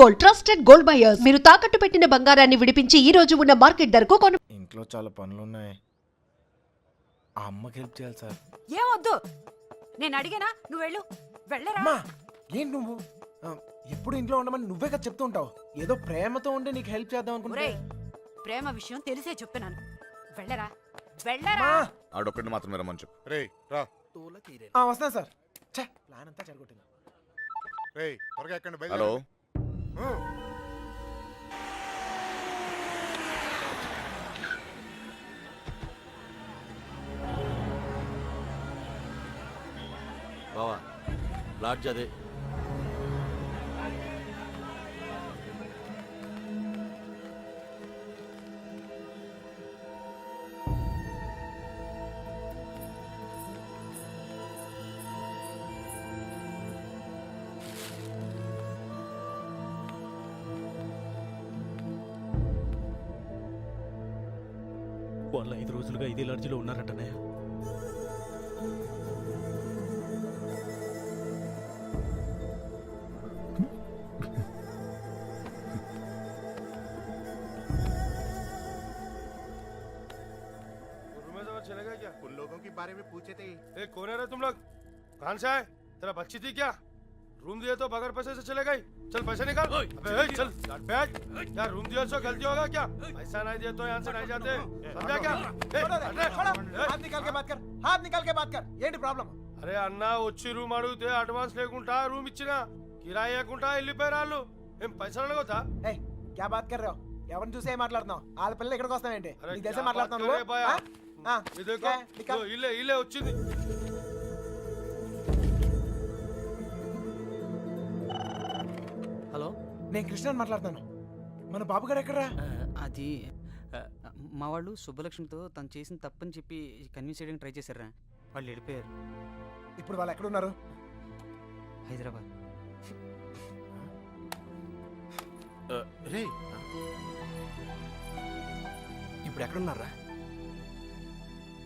Gold trusted gold buyers. మీరు తాకట్టు పెట్టిన బంగారాన్ని విడిపించి ఈ రోజు ఉన్న మార్కెట్ ధరకు కొను. ఇంట్లో చాలా పనులు ఉన్నాయి. ఆ అమ్మకి హెల్ప్ చేయాలి సార్. ఏమొద్దు, నేను అడిగానా? నువ్వు వెళ్ళు. వెళ్ళరా. అమ్మా ఏంటి నువ్వు ఎప్పుడు ఇంట్లో ఉండమని నువ్వే కదా చెప్తూ ఉంటావు. ఏదో ప్రేమతో ఉండి నీకు హెల్ప్ చేద్దాం అనుకుంటే ప్రేమ విషయం తెలిసే చెప్తున్నాను. వెళ్ళరా వెళ్ళరా. ఆడొక్కడిని మాత్రమే రమ్మని చెప్పు. రే రా. వస్తాను సార్. ప్లాన్ అంతా చెడగొట్టింది. రేయ్ త్వరగా ఎక్కండి. హలో బావా, లాడ్జ్ అదే. వాళ్ళు 5 రోజులుగా ఇదే లాడ్జిలో ఉన్నారటనే. चलेगा क्या? उन लोगों के बारे में पूछे थे। कौन है रे तुम लोग? कहाँ से आए? तेरा बच्ची थी क्या? रूम दिए तो बगैर पैसे से चले गई? चल पैसे निकाल। अबे चल बैठ। क्या रूम दिया सो गलती होगा क्या? पैसा नहीं दिए तो यहाँ से नहीं जाते, समझा क्या? हाथ निकाल के बात कर. हाथ निकाल के बात कर. ఏంటి ప్రాబ్లం? అరే అన్న, వచ్చి రూమ్ అడిగితే అడ్వాన్స్ లేకుండా రూమ్ ఇచ్చినా, కిరాయి లేకుండా వెళ్ళిపోయారు వాళ్ళు. ఏం పైసలు అడగొద్దా? ఏయ్ क्या बात कर रहे हो? ఎవరిని చూసి మాట్లాడుతున్నావు? వాళ్ళ పిల్లలు ఇక్కడికి వస్తావేంటి? నీకు తెలిసే మాట్లాడుతున్నావు నువ్వు? ఇల్లే వచ్చింది. హలో, నేను కృష్ణ మాట్లాడుతాను. మన బాబు గారు ఎక్కడరా? అది మా వాళ్ళు సుబ్బలక్ష్మితో తను చేసిన తప్పని చెప్పి కన్విన్స్ చేయడానికి ట్రై చేశారా. వాళ్ళు వెళ్ళిపోయారు. ఇప్పుడు వాళ్ళు ఎక్కడున్నారు? హైదరాబాద్. రే ఇప్పుడు ఎక్కడున్నారా?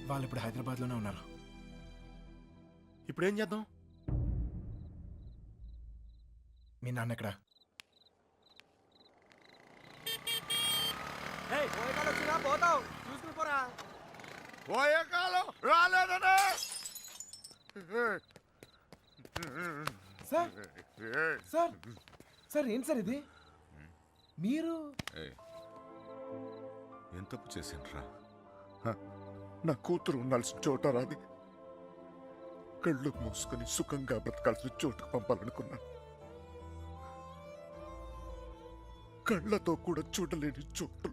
వాళ్ళు ఇప్పుడు హైదరాబాద్ లోనే ఉన్నారు. ఇప్పుడు ఏం చేద్దాం? మీ నాన్న ఎక్కడ? పోతావు చూసుకుని పోరా. పోయే కాలం రాలేదనే. సార్ సార్ సార్ ఏంటి సార్ ఇది? మీరు ఏం తప్పు చేసిండ్రా? నా కూతురు ఉండాల్సిన చోట రాది. కళ్ళు మూసుకొని సుఖంగా బ్రతకాల్సిన చోటుకు పంపాలనుకున్నాను. కళ్ళతో కూడా చూడలేని చోటు.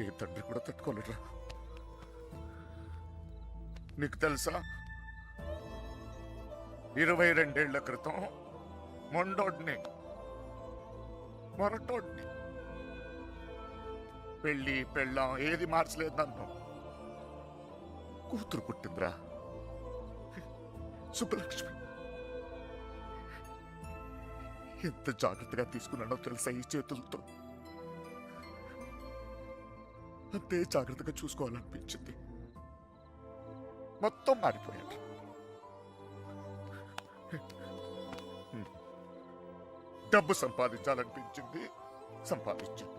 ఏ తండ్రి కూడా తట్టుకోలేరా. నీకు తెలుసా, 22 ఏళ్ల క్రితం మొండోడ్ని మొరటోడ్ని పెళ్ళి పెళ్ళాం ఏది మార్చలేదు నన్ను. కూతురు పుట్టిందిరా, సుబ్బలక్ష్మి. ఎంత జాగ్రత్తగా తీసుకున్నానో తెలుసా ఈ చేతులతో. అంతే జాగ్రత్తగా చూసుకోవాలనిపించింది. మొత్తం మారిపోయాడు. డబ్బు సంపాదించాలనిపించింది, సంపాదించాను.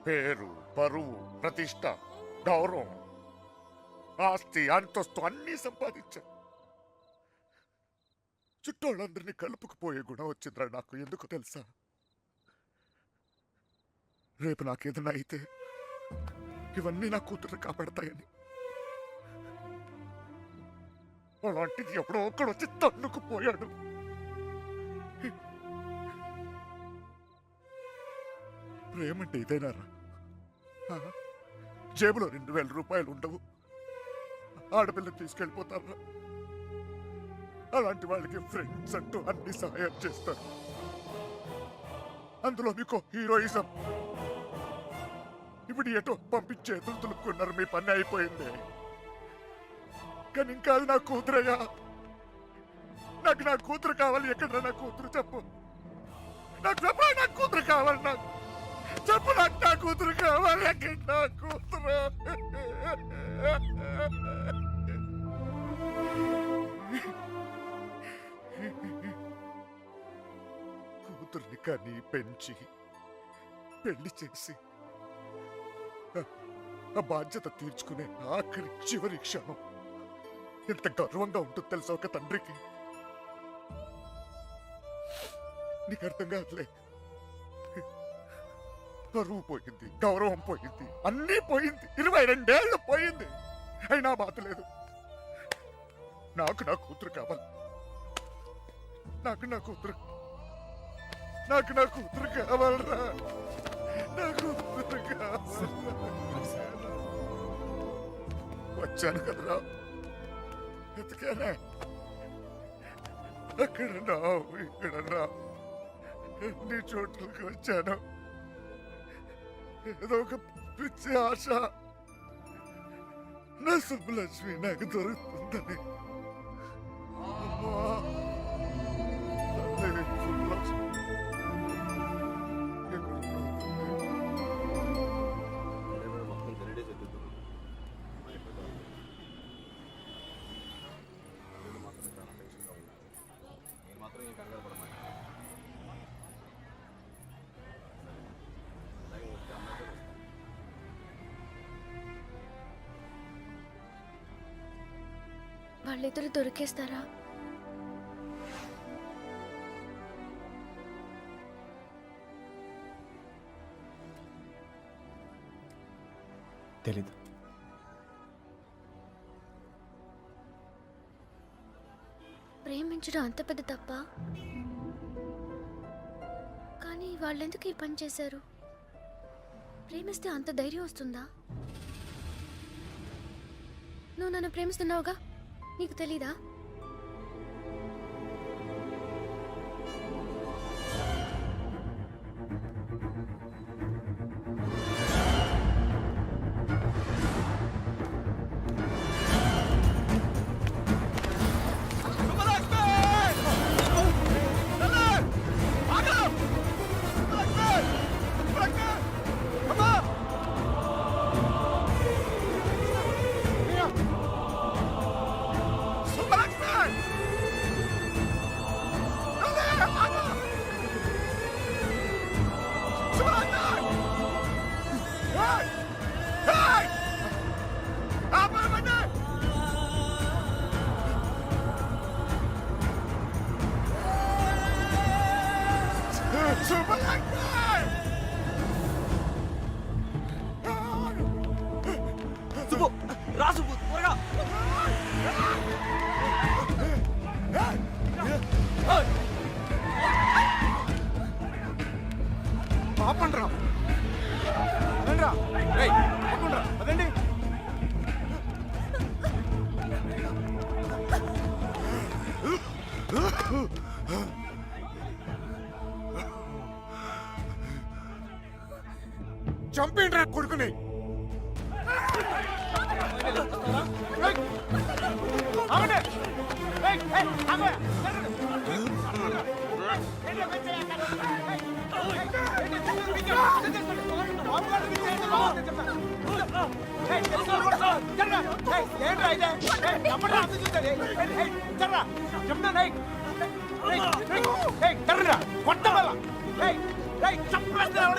పేరు, పరువు, ప్రతిష్ట, గౌరవం, ఆస్తి, అంతస్తు అన్నీ సంపాదించాను. చుట్టోళ్ళందరినీ కలుపుకుపోయే గుణం వచ్చిందిరా నాకు. ఎందుకు తెలుసా? రేపు నాకేదన్నా అయితే ఇవన్నీ నా కూతురు కాపాడతాయని. అలాంటిది ఎప్పుడో ఒక్కడు వచ్చి తన్నుకుపోయాడు. ప్రేమంటే ఇదేనారా? జేబులో 2000 రూపాయలు ఉండవు, ఆడపిల్లని తీసుకెళ్ళిపోతారా? అలాంటి వాళ్ళకి ఫ్రెండ్స్ అంటూ అన్ని సహాయం చేస్తారు. అందులో మీకు హీరోయిజం. ఇప్పుడు ఎటో పంపించే తులుకున్నారు. మీ పని అయిపోయింది. కానీ ఇంకా అది నా కూతురయ్యా. నాకు నా కూతురు కావాలి. ఎక్కడ నా కూతురు చెప్పు. నాకు చెప్పు, నా కూతురు కావాలి. నాకు చెప్పు, నాకు నా కూతురు కావాలి. ఎక్కడ నా కూతురు? కూతుర్ని కని పెంచి పెళ్లి చేసి ఆ బాధ్యత తీర్చుకునే ఆఖరి చివరి క్షణం ఎంత గర్వంగా ఉంటుందో తెలుసా ఒక తండ్రికి. నీకు అర్థం కాదులే. గర్వం పోయింది, గౌరవం పోయింది, అన్నీ పోయింది. 22 ఏళ్ళు పోయింది, అయినా బాధ లేదు. నాకు నా కూతురు కావాలి. నాకు నా కూతురు కావాలరా. నా కూతురు కావాలి. వచ్చాను కదరా, ఎతికానే. అక్కడ నా ఇక్కడ నా ఎన్ని చోట్లకి వచ్చాను. ఏదో ఒక పిచ్చి ఆశ నా సుబ్బలక్ష్మి నాకు దొరుకుతుందని. అమ్మా, తల్లి సుబ్బలక్ష్మి ఎక్కడున్నావు వాళ్ళిద్దరు దొరికేస్తారా? తెలీదు. ప్రేమించడం అంత పెద్ద తప్ప? కానీ వాళ్ళెందుకు ఈ పని చేశారు? ప్రేమిస్తే అంత ధైర్యం వస్తుందా? నువ్వు నన్ను ప్రేమిస్తున్నావుగా, నీకు తెలీదా? చంపేంట్రా కొడుకుని.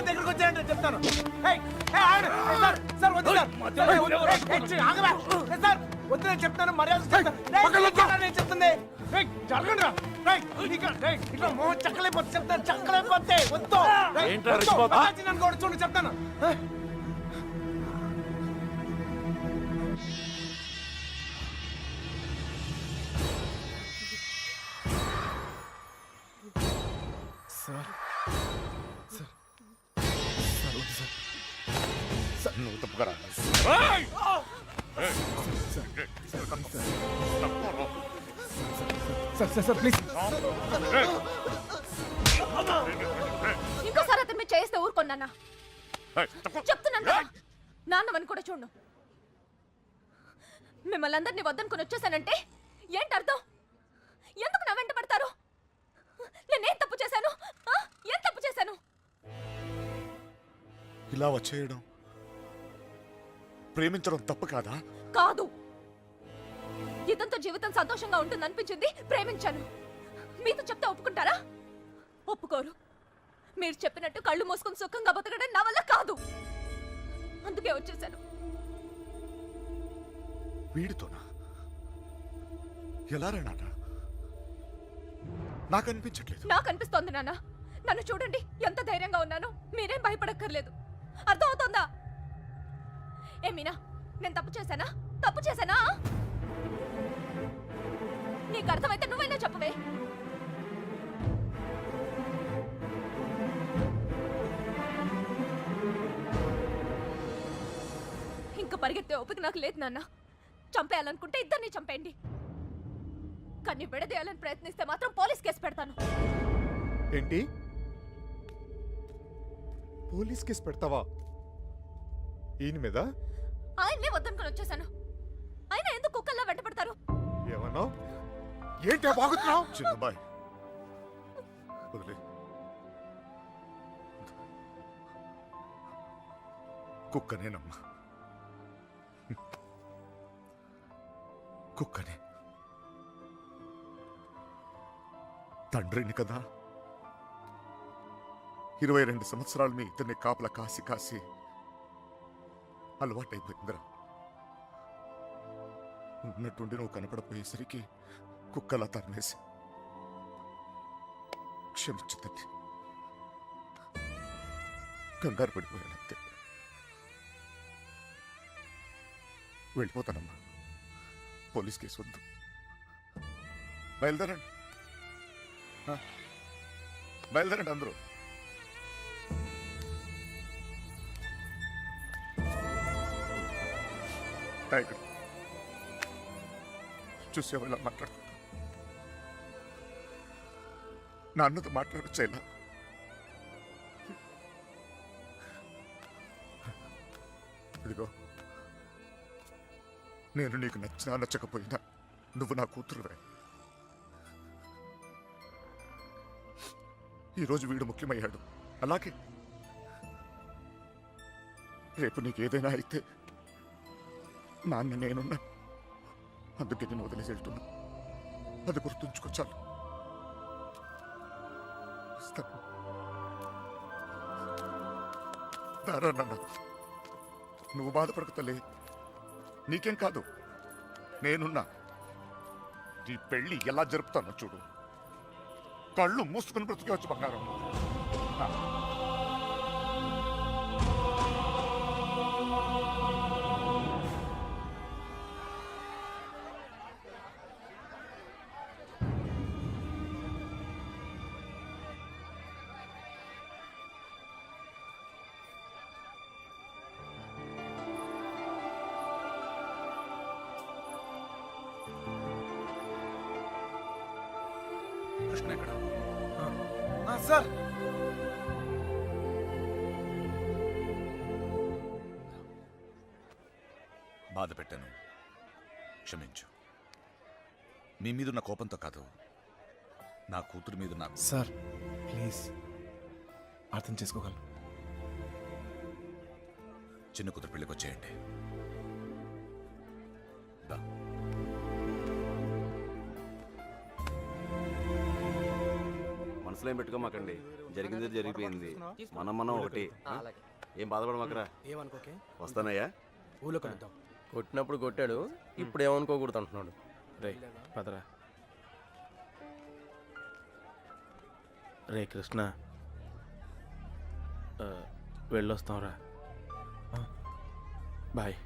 దగ్గరకు వచ్చాయంటే చెప్తాను. వద్దు చెప్తాను, మర్యాద చెప్తుంది. జరగండి ఇట్లా మోహన్ చక్కలేకపోతే చెప్తాను, చక్కలేకపోతే వద్దు నన్ను కూడా చూడండి చెప్తాను. సార్ నువ్వు తప్పుకరా. Sir please. ఇంకోసారి అతను మీరు చేస్తే ఊరుకోన్నా. చెప్తున్నాను కదా, నాన్నమని కూడా చూడు. మిమ్మల్ని అందరినీ వద్దనుకుని వచ్చేసానంటే ఏంటి అర్థం? ఎందుకు నా వెంట పడతారు? నేనేం తప్పు చేశాను? ఏం తప్పు చేశాను? ఇలా వచ్చేయడం ప్రేమించడం తప్పు కాదా? కాదు. ఇదంతా జీవితం సంతోషంగా ఉంటుంది అనిపించింది, ప్రేమించాను. మీతో చెప్తే ఒప్పుకుంటారా? ఒప్పుకోరు. మీరు చెప్పినట్టు కళ్ళు మూసుకొని సుఖంగా బతకడం నా వల్ల కాదు. అందుకే వచ్చేసాను. వీడితోనా? ఎలా రా నాన్న? నాకు అనిపించట్లేదు. నాకు అనిపిస్తోంది నాన్న. నన్ను చూడండి, ఎంత ధైర్యంగా ఉన్నాను. మీరేం భయపడక్కర్లేదు. అర్థమవుతోందా? ఏ మీనా, నేను తప్పు చేశానా? తప్పు చేశానా? నీకు అర్థమైతే నువ్వైనా చెప్పవే. ఇంకా పరిగెత్తే ఓపిక నాకు లేదు నాన్న. చంపేయాలనుకుంటే ఇద్దరిని చంపేయండి. కానీ విడదీయాలని ప్రయత్నిస్తే మాత్రం పోలీస్ కేసు పెడతాను. ఏంటి? పోలీస్ కేసు పెడతావా ఈయన మీద? ఆయన్నే వద్దనుకుని వచ్చేసాను. ఆయన ఎందుకు కుక్కల్లా వెంట పడతారు? ఏమన్నావు? ఏంటి బాగుతున్నావు? చిన్నబాయ్ వదిలే. కుక్కనేనమ్మా, కుక్కనే. తండ్రిని కదా, 22 సంవత్సరాలు మీ ఇద్దరిని కాపలా కాసి కాసి అలవాటైపోయిందిరా. ఉన్నట్టుండి నువ్వు కనపడపోయేసరికి కుక్కలా తరిమేసి. క్షమించు తండ్రి, కంగారు పడిపోయానంతే. వెళ్ళిపోతానమ్మా. పోలీస్ కేసు వద్దు. బయలుదేరండి, బయలుదేరండి అందరూ. టైగర్ చూసేవా ఇలా మాట్లాడుతున్నా? నా అన్నతో మాట్లాడొచ్చా ఇలా? ఇదిగో, నేను నీకు నచ్చినా నచ్చకపోయినా నువ్వు నా కూతురువే. ఈరోజు వీడు ముఖ్యమయ్యాడు, అలాగే రేపు నీకు ఏదైనా అయితే నాన్న నేనున్నా. అందుకే నేను వదిలేసి వెళ్తున్నా. అది గుర్తుంచుకో చాలు. దారా నాన్న, నువ్వు బాధపడకు తల్లి. నీకేం కాదు, నేనున్నా. నీ పెళ్లి ఎలా జరుపుతానో చూడు. కళ్ళు మూసుకుని బ్రతికేవచ్చు బంగారం. కృష్ణ ఎక్కడ? సార్, బాధ పెట్టాను, క్షమించు. మీ మీదున్న కోపంతో కాదు, నా కూతురు మీద నాకు. సార్ ప్లీజ్ అర్థం చేసుకోగలను. చిన్న కూతురు పెళ్ళికి వచ్చేయండి. దా. మనసులో ఏం పెట్టుకోమాకండి, జరిగింది జరిగిపోయింది. మనం ఒకటి. ఏం బాధపడమాకరా. ఏమనుకోకే, వస్తానయ్యా. ఊళ్ళో కలుద్దాం. కొట్టినప్పుడు కొట్టాడు, ఇప్పుడు ఏమనుకోకూడదు అంటున్నాడు. రే పదరా. రే కృష్ణ, వెళ్ళొస్తాంరా. బాయ్.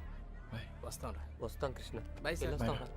వస్తాం కృష్ణ. వెళ్ళొస్తాం రా.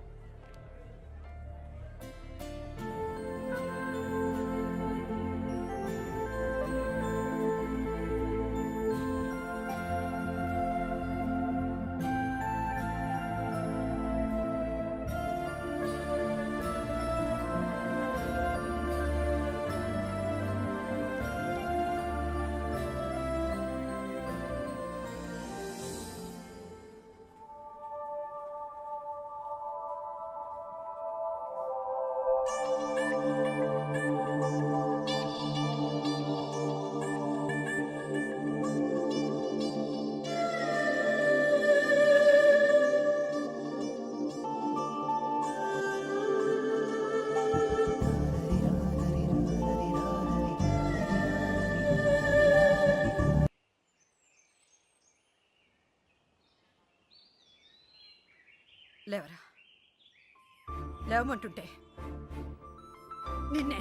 లేవరా, లేవమంటుంటే నిన్నే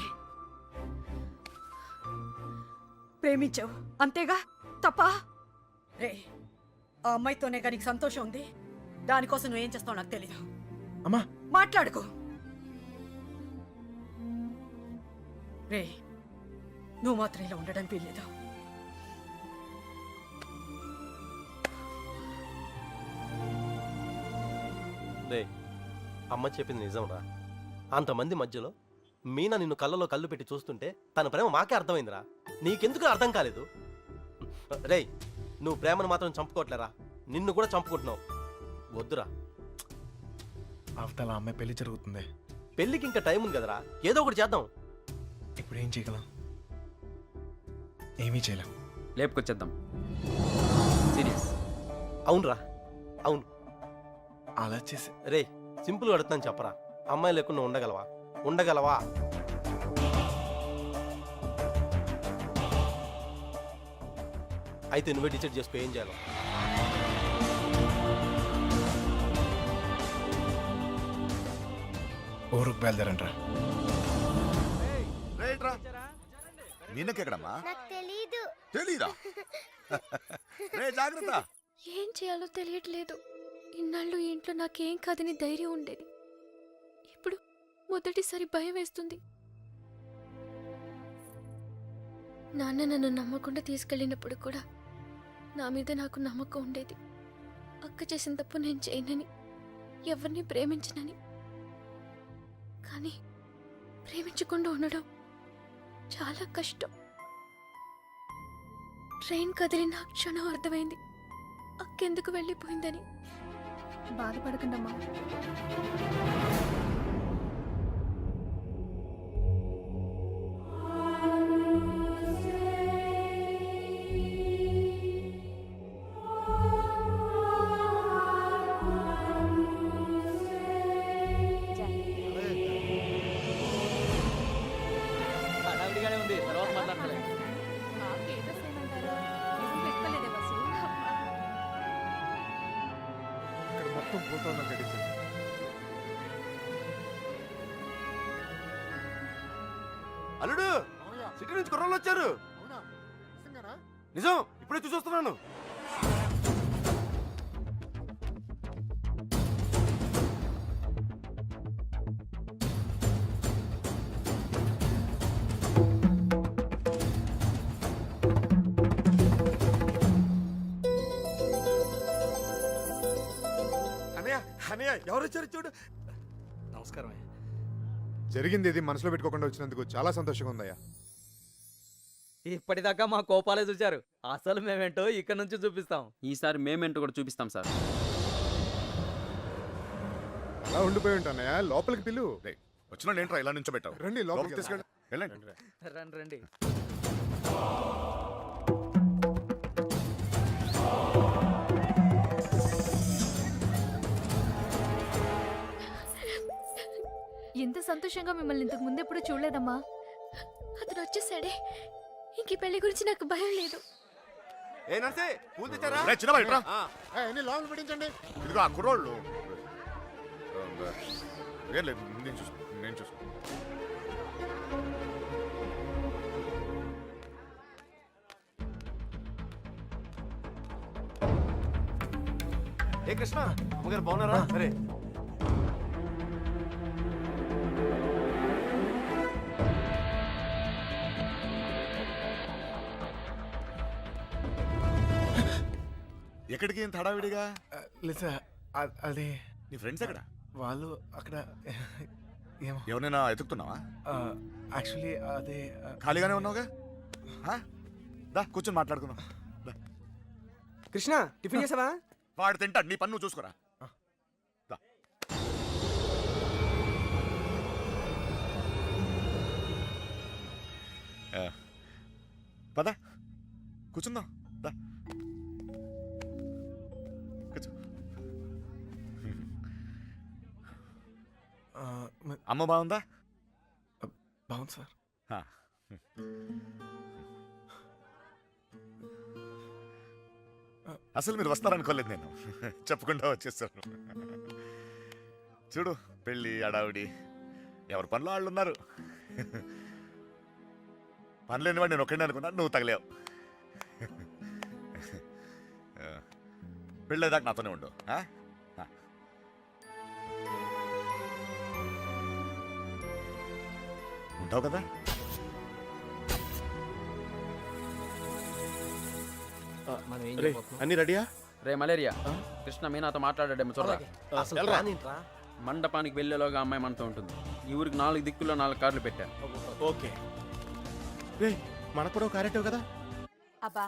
ప్రేమించావు అంతేగా, తప్ప? రే, ఆ అమ్మాయితోనే కానీ సంతోషం ఉంది. దానికోసం నువ్వేం చేస్తావు నాకు తెలీదు. అమ్మా మాట్లాడుకో. రే, నువ్వు మాత్రం ఇలా ఉండడం వీల్లేదు. రే, అమ్మ చెప్పింది నిజంరా. అంతమంది మధ్యలో మీనా నిన్ను కళ్ళలో కళ్ళు పెట్టి చూస్తుంటే తన ప్రేమ మాకే అర్థమైందిరా. నీకెందుకు అర్థం కాలేదు? రేయ్, నువ్వు ప్రేమను మాత్రం చంపుకోవట్లేరా, నిన్ను కూడా చంపుకుంటున్నావు. వద్దురా. అవతల అమ్మాయి పెళ్లి జరుగుతుంది. పెళ్ళికి ఇంకా టైం ఉంది కదరా, ఏదో ఒకటి చేద్దాం. ఇప్పుడు ఏం చేయగలం? ఏమీ చేయలేం. లేపుకొచ్చేద్దాం. సీరియస్. అవునరా, అవును. అలా చేసి రే, సింపుల్గా అడుగుతాను చెప్పరా, అమ్మాయి లేకుండా ఉండగలవా? ఉండగలవా? అయితే నువ్వే డిసైడ్ చేసుకో ఏం చేయాలో. ఊరుకు బయలుదేరంట్రా. మీనకెక్కడమ్మా? నాకు తెలీదు. తెలీదా? రే జాగ్రత్త. ఏం చేయాలో తెలియట్లేదు. ఇన్నాళ్ళు ఈ ఇంట్లో నాకేం కాదని ధైర్యం ఉండేది. ఇప్పుడు మొదటిసారి భయం వేస్తుంది. నాన్న నన్ను నమ్మకుండా తీసుకెళ్ళినప్పుడు కూడా నా మీద నాకు నమ్మకం ఉండేది. అక్క చేసిన తప్పు నేను చేయనని, ఎవరిని ప్రేమించనని. కానీ ప్రేమించకుండా ఉండడం చాలా కష్టం. ట్రైన్ కదిలిన క్షణం అర్థమైంది అక్కెందుకు వెళ్ళిపోయిందని. బాధపడకండమ్మా. హడావిడిగానే ఉంది, తర్వాత మాట్లాడలే. ఇక్కడ మొత్తం పోతాను గడిచింది. అల్లుడు, సిటీ నుంచి కుర్రోళ్ళు వచ్చారు. నిజం, ఇప్పుడే చూసొస్తున్నాను. అనయ్య, అనయ్య, ఎవరు వచ్చారు చూడు. నమస్కారం. జరిగింది ఇది మనసులో పెట్టుకోకుండా వచ్చినందుకు చాలా సంతోషంగా ఉందయ్యా. ఇప్పటిదాకా మా కోపాలే చూశారు, అసలు మేమేంటో ఇక్కడ నుంచి చూపిస్తాం. ఈసారి మేమేంటో కూడా చూపిస్తాం సార్. అలా ఉండిపోయి ఉంటానయ్యా, లోపలికి పిలు. వచ్చిన ఏంట్రా ఇలా నుంచోబెట్టావు? రండి లోపలికి తీసుకెళ్ళి వెళ్ళండి. రండి రండి. ఎంత సంతోషంగా మిమ్మల్ని ఇంతకు ముందు ఎప్పుడు చూడలేదమ్మా. అతను వచ్చేసాడే, ఇంక పెళ్లి గురించి నాకు భయం లేదు. ఏ నర్సే, పూలు తెచ్చారా? రే, చిన్నబాయ్, ఇట్రా. ఎన్ని లోపల పెట్టించండి. ఇదిగో ఆ కుర్రోళ్ళు. ఏం లేదు, నేను చూసుకో. ఏ కృష్ణ, అమ్మగారు బాగున్నారా? సరే. ఎక్కడికి ఇంత హడావిడిగా? లేదా అది నీ ఫ్రెండ్స్ ఎక్కడ? వాళ్ళు అక్కడ ఏమో. ఎవరైనా ఎతుకుతున్నావా? యాక్చువల్లీ అదే ఖాళీగానే ఉన్నావుగా? దా కూర్చొని మాట్లాడుకుందాం. కృష్ణ, టిఫిన్ చేసావా? వాడు తింటాడు, నీ పన్ను చూసుకోరా. దా. పద కూర్చుందాం. దా కూర్చో. అమ్మ బాగుందా? బాగుంది సార్. అసలు మీరు వస్తారనుకోలేదు నేను. చెప్పకుండా వచ్చేసాను. చూడు పెళ్ళి అడావిడి ఎవరి పనిలో వాళ్ళు ఉన్నారు. పని లేనివాడు నేను ఒక్కడే అనుకున్నా, నువ్వు తగలేవు. పెళ్ళేదాకా నాతోనే ఉండు. ఉంటావు కదా? అన్ని రెడీయా? రే మలేరియా, కృష్ణ మీనాతో మాట్లాడాడేమో చూడరా. అసలు ప్లాన్ ఏంట్రా? మండపానికి వెళ్ళేలోగా అమ్మాయి మనతో ఉంటుంది. ఈ ఊరికి 4 దిక్కుల్లో 4 కార్లు పెట్టా. ఓకే. రే మనకు కూడా క్యారెక్టర్ కదా. అబ్బా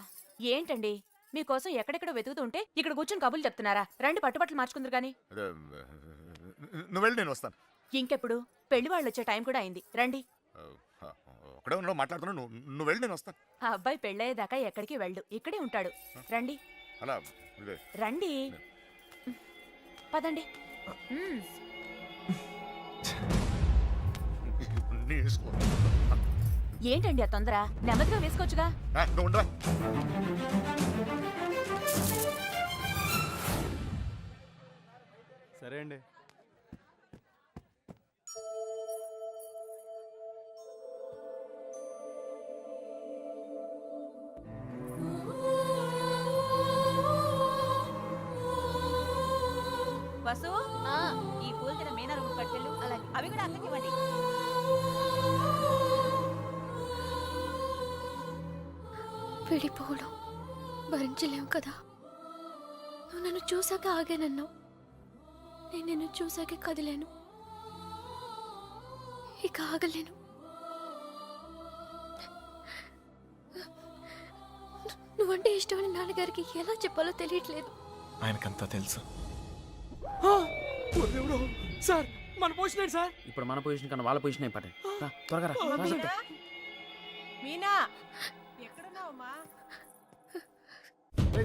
ఏంటండి మీకోసం ఎక్కడెక్కడ వెతుకుతుంటే ఇక్కడ కూర్చొని కబుర్లు చెప్తున్నారా? రండి పట్టుబట్టలు మార్చుకుందరు గాని. అదే, నువ్వు వెళ్ళి నేను వస్తాను. ఇంకెప్పుడు పెళ్లి వాళ్ళు వచ్చే టైం కూడా అయింది. రండి. ఒకడే ఉన్నావు మాట్లాడుతున్నావు, నువ్వు వెళ్ళి నేను వస్తాను. ఆ అబ్బాయి పెళ్ళయ్యేదాకా ఎక్కడికి వెళ్ళు, ఇక్కడే ఉంటాడు. రండి అలా ఇదే. రండి పదండి. నీ ఇష్టం. ఏంటండి ఆ తొందర? నెమ్మదిగా వేసుకోవచ్చుగా. నువ్వు ఉండవా? సరే అండి. వసు ఈ పూల కింద మీనా రూమ్ కట్టెలు అలాగే అవి కూడా అక్కకి ఇవ్వండి. విడిపోవడం భరించలేవు కదా. నువ్వు నన్ను చూసాక ఆగానన్నావు, నేను నిన్ను చూసాకే కదిలేను. ఇక ఆగలేను. నువ్వంటే ఇష్టమని నాన్నగారికి ఎలా చెప్పాలో తెలియట్లేదు. ఆయనకంతా తెలుసు. సార్ మన పొజిషన్ సార్. ఇప్పుడు మన పొజిషన్ కన్నా వాళ్ళ పొజిషన్ ఇంపార్టెంట్. త్వరగా రా. మీనా ఎక్కడున్నావమ్మా?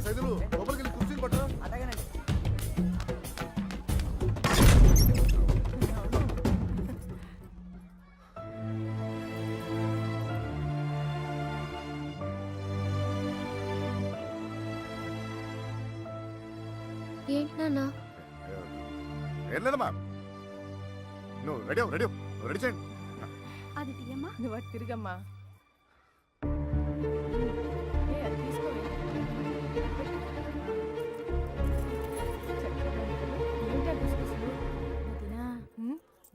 సైదులు లోపలికి వెళ్ళి కుర్చీలు పట్టరా. అడగనండి. ఏంటి నాన్న? ఏం లేదమ్మా, నువ్వు రెడీ రెడీ చేయండి. అది తీయమ్మా. నువ్వు అటు తిరిగమ్మా.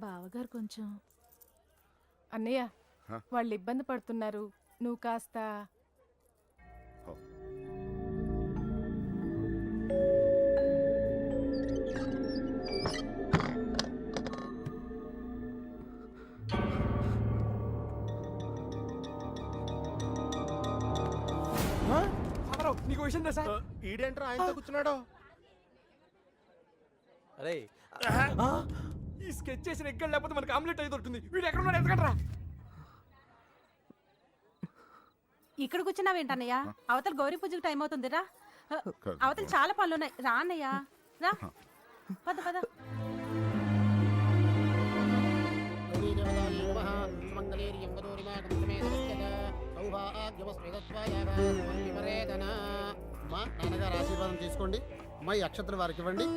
బావగారు కొంచెం అన్నయ్య వాళ్ళు ఇబ్బంది పడుతున్నారు, నువ్వు కాస్త. నీకు విషయం తెలుసా? ఈడేంట్రా ఆయనతో కూర్చున్నాడు? అరే ఈ స్కెచ్ చేసిన ఎక్కడ లేకపోతే మనకి ఆమ్లెట్ అయ్యి దొరుకుతుంది. వీడు ఎక్కడ ఉన్నాడు? ఎత్తకండ్రా. ఇక్కడ కూర్చున్నావేంటన్నయ్య? అవతల గౌరీ పూజకు టైం అవుతుందిరా. అవతల చాలా పనులు ఉన్నాయి. రా అన్నయ్య రా. పద పద. నాన్నగారు ఆశీర్వాదం తీసుకోండి. అమ్మాయి అక్షతలు వారికి ఇవ్వండి.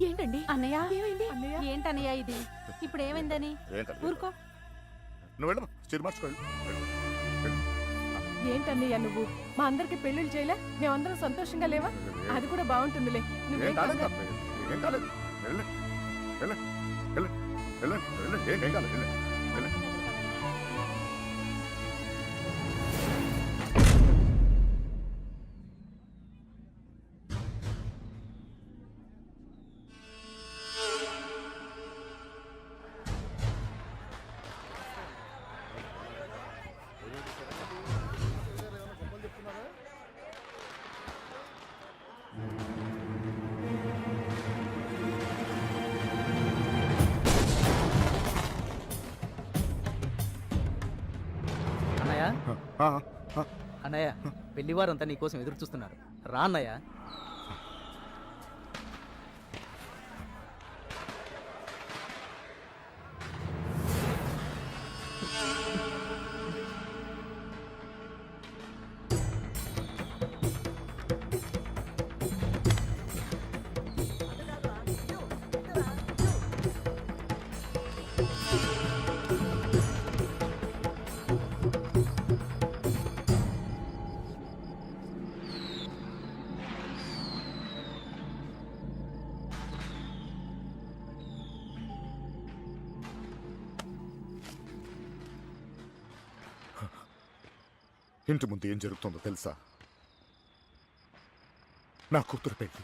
ఏంటండి అన్నయ్య? ఏమైంది ఏంటన్నయ్య ఇది? ఇప్పుడు ఏమైందని? ఊరుకో. నువ్వు వెళ్ళమ్మా, చీర మార్చుకోవాలి. ఏంటన్నయ్య నువ్వు మా అందరికి పెళ్లిళ్ళు చేయలే? మేమందరం సంతోషంగా లేవా? అది కూడా బాగుంటుందిలే. ఏం కాలేదు, ఏం కాలేదు. వెళ్ళండి వెళ్ళండి వెళ్ళండి వెళ్ళండి వెళ్ళండి, ఏం కాలేదు. వెళ్ళండి వెళ్ళండి. అన్నయ్య పెళ్లివారంతా నీకోసం ఎదురు చూస్తున్నారు, రా అన్నయ్య. ఇంటి ముందు ఏం జరుగుతుందో తెలుసా? నా కూతురు పెళ్లి.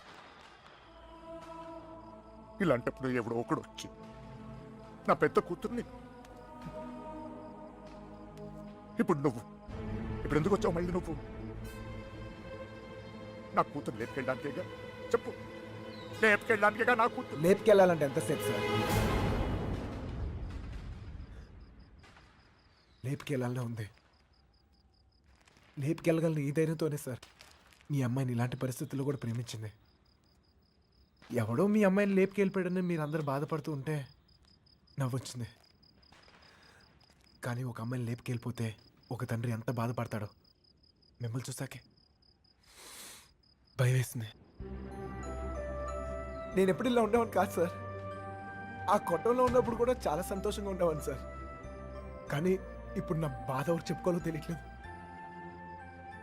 ఇలాంటప్పుడు ఎవడో ఒకడు వచ్చి నా పెద్ద కూతుర్ని, ఇప్పుడు ఎందుకు వచ్చావు మళ్ళీ నువ్వు? నా కూతురు లేపుకెళ్ళడానికేగా? చెప్పు, లేపుకెళ్ళడానికేగా నా కూతురు? లేపుకెళ్ళాలంటే ఎంతసేపు సార్? లేపుకెళ్ళాలనే ఉంది. లేపుకెళ్ళగలను ఈ ధైర్యంతోనే సార్ మీ అమ్మాయిని ఇలాంటి పరిస్థితుల్లో కూడా ప్రేమించింది. ఎవడో మీ అమ్మాయిని లేపుకెళ్ళిపోయాడని మీరు అందరూ బాధపడుతూ ఉంటే నవ్వొచ్చింది. కానీ ఒక అమ్మాయిని లేపుకెళ్ళిపోతే ఒక తండ్రి ఎంత బాధపడతాడో మిమ్మల్ని చూసాకే భయం వేసింది. నేను ఎప్పుడు ఇలా ఉండేవాడిని కాదు సార్. ఆ కొట్టంలో ఉన్నప్పుడు కూడా చాలా సంతోషంగా ఉండేవాడిని సార్. కానీ ఇప్పుడు నా బాధ ఎవరు చెప్పుకోవాలో తెలియట్లేదు.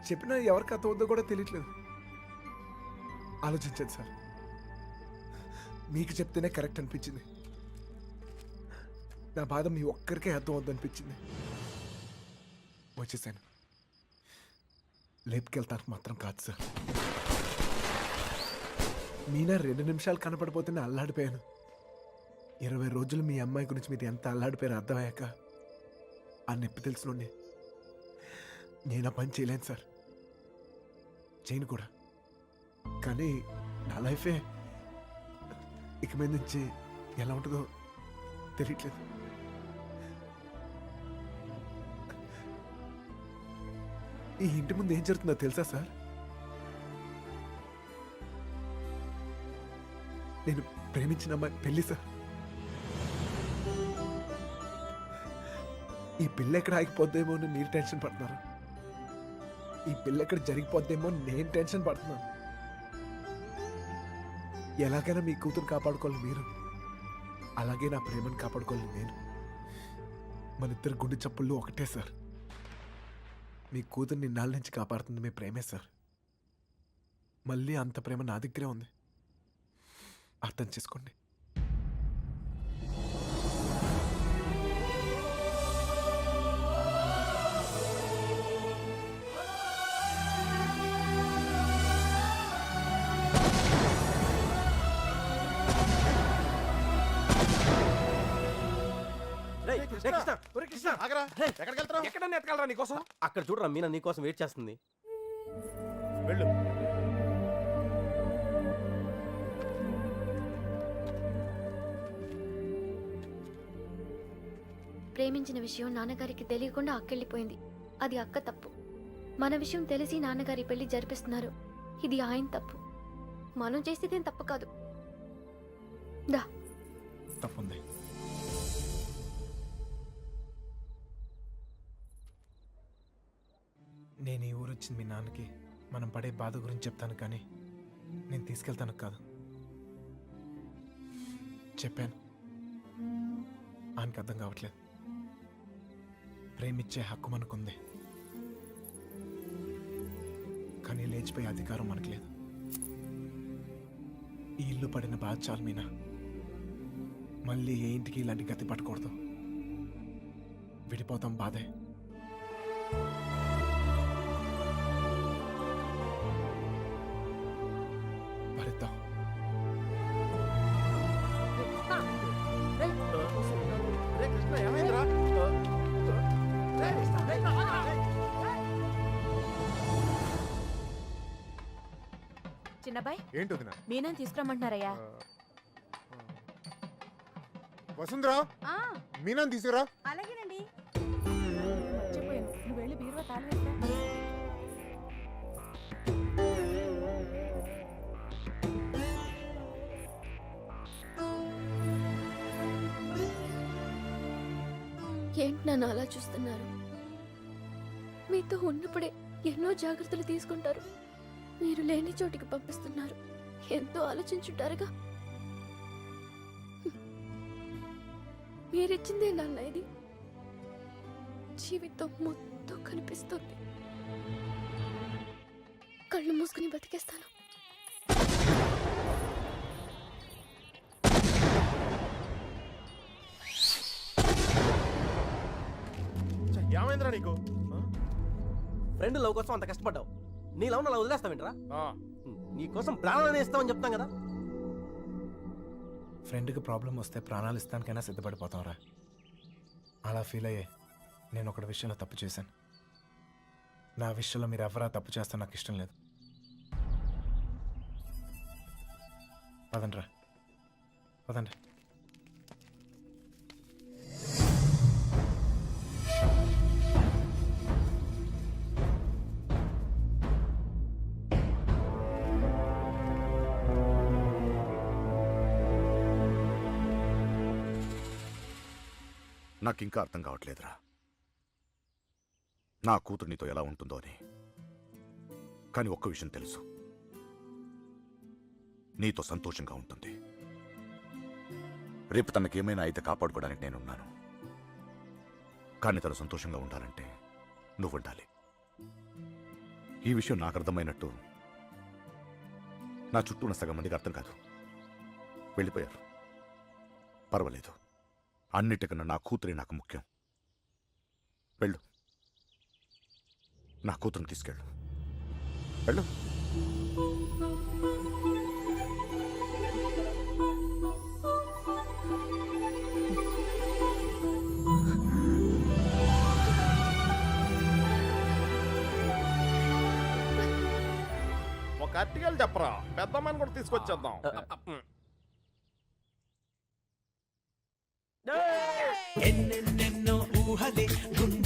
చెప్పినా ఎవరికి అర్థమవుతుందో కూడా తెలియట్లేదు. ఆలోచించండి సార్, మీకు చెప్తేనే కరెక్ట్ అనిపించింది. నా బాధ మీ ఒక్కరికే అర్థం అవుద్ది అనిపించింది. వచ్చేసాను. లేపుకెళ్తానికి మాత్రం కాదు సార్. మీనా 2 నిమిషాలు కనపడిపోతేనే అల్లాడిపోయాను. 20 రోజులు మీ అమ్మాయి గురించి మీరు ఎంత అల్లాడిపోయారో అర్థమయ్యాక ఆ నొప్పి తెలుసునండి. నేను ఆ పని చేయలేను సార్, చేయను కూడా. కానీ నా లైఫే ఇక మీద నుంచి ఎలా ఉంటుందో తెలియట్లేదు. ఈ ఇంటి ముందు ఏం జరుగుతుందో తెలుసా సార్? నేను ప్రేమించిన అమ్మాయి పెళ్లి సార్. ఈ పిల్ల ఎక్కడ ఆగిపోద్దేమో అని మీరు టెన్షన్ పడుతున్నారు. ఈ పిల్ల ఎక్కడ జరిగిపోద్దేమో నేను టెన్షన్ పడుతున్నాను. ఎలాగైనా మీ కూతురు కాపాడుకోవాలి మీరు, అలాగే నా ప్రేమను కాపాడుకోవాలి నేను. మన ఇద్దరు గుండె చప్పుళ్ళు ఒకటే సార్. మీ కూతుర్ని ఇన్నాళ్ళ నుంచి కాపాడుతుంది మీ ప్రేమే సార్. మళ్ళీ అంత ప్రేమ నా దగ్గరే ఉంది, అర్థం చేసుకోండి. ఎక్కడన్నా ఎత్తగలరా నీకోసం? అక్కడ చూడరా, మీనా నీకోసం వెయిట్ చేస్తుంది. వెళ్ళు. ప్రేమించిన విషయం నాన్నగారికి తెలియకుండా అక్కెళ్ళిపోయింది. అది అక్క తప్పు. మన విషయం తెలిసి నాన్నగారి పెళ్లి జరిపిస్తున్నారు. ఇది ఆయన తప్పు. మనం చేసేదేం తప్పు కాదు. దా. తప్పుంది. నేను ఈ ఊరు వచ్చింది మీ నాన్నకి మనం పడే బాధ గురించి చెప్తాను, కానీ నేను తీసుకెళ్తాను కాదు. చెప్పాను, ఆయనకి అర్థం కావట్లేదు. ప్రేమించే హక్కు మనకుంది, కానీ లేచిపోయే అధికారం మనకు లేదు. ఈ ఇల్లు పడిన బాధ చాలు మీనా. మళ్ళీ ఏ ఇంటికి ఇలాంటి గతి పట్టకూడదు. విడిపోతాం, బాధే. భరిద్దాం. చిన్నబాయ్, ఏంటి వదినా? మీనని తీసుకురమ్మంటున్నారయ్యా. వసుంధరా, మీనాన్ని తీసుకురా. అలాగేనండి. మర్చిపోయాను, నువ్వు వెళ్ళి బీరువా తాళం వేస్తా. ఏంటి నన్ను అలా చూస్తున్నారు? మీతో ఉన్నప్పుడే ఎన్నో జాగ్రత్తలు తీసుకుంటారు. మీరు లేని చోటికి పంపిస్తున్నారు. ఎంతో ఆలోచించుంటారుగా. మీరిచ్చిందే నాన్న ఇది. జీవితం మొత్తం కనిపిస్తుంది. కళ్ళు మూసుకుని బతికేస్తాను. ఏమైందిరా నీకు? ఫ్రెండ్ లవ్ కోసం అంత కష్టపడ్డావు, నీ లవ్ అలా వదిలేస్తావేంట్రా? నీ కోసం ప్రాణాలని ఇస్తామని చెప్తాం కదా. ఫ్రెండ్కి ప్రాబ్లం వస్తే ప్రాణాలు ఇస్తానికైనా సిద్ధపడిపోతాంరా. అలా ఫీల్ అయ్యే నేను ఒకటి విషయంలో తప్పు చేశాను. నా విషయంలో మీరు ఎవరా తప్పు చేస్తా నాకు ఇష్టం లేదు. పదండ్రా, పదండి. నాకు ఇంకా అర్థం కావట్లేదురా, నా కూతురు నీతో ఎలా ఉంటుందో అని. కానీ ఒక్క విషయం తెలుసు, నీతో సంతోషంగా ఉంటుంది. రేపు తనకేమైనా అయితే కాపాడుకోవడానికి నేనున్నాను. కానీ తను సంతోషంగా ఉండాలంటే నువ్వు ఉండాలి. ఈ విషయం నాకు అర్థమైనట్టు నా చుట్టూ ఉన్న సగం మందికి అర్థం కాదు. వెళ్ళిపోయారు. పర్వాలేదు, అన్నిటికన్నా నా కూతురే నాకు ముఖ్యం. వెళ్ళు, నా కూతురుని తీసుకెళ్ళు. వెళ్ళు. ఒక అట్టికలు చెప్పరా, పెద్దమ్మని కూడా తీసుకొచ్చేద్దాం. ఎన్నెన్నెన్నో ఊహలే గుండె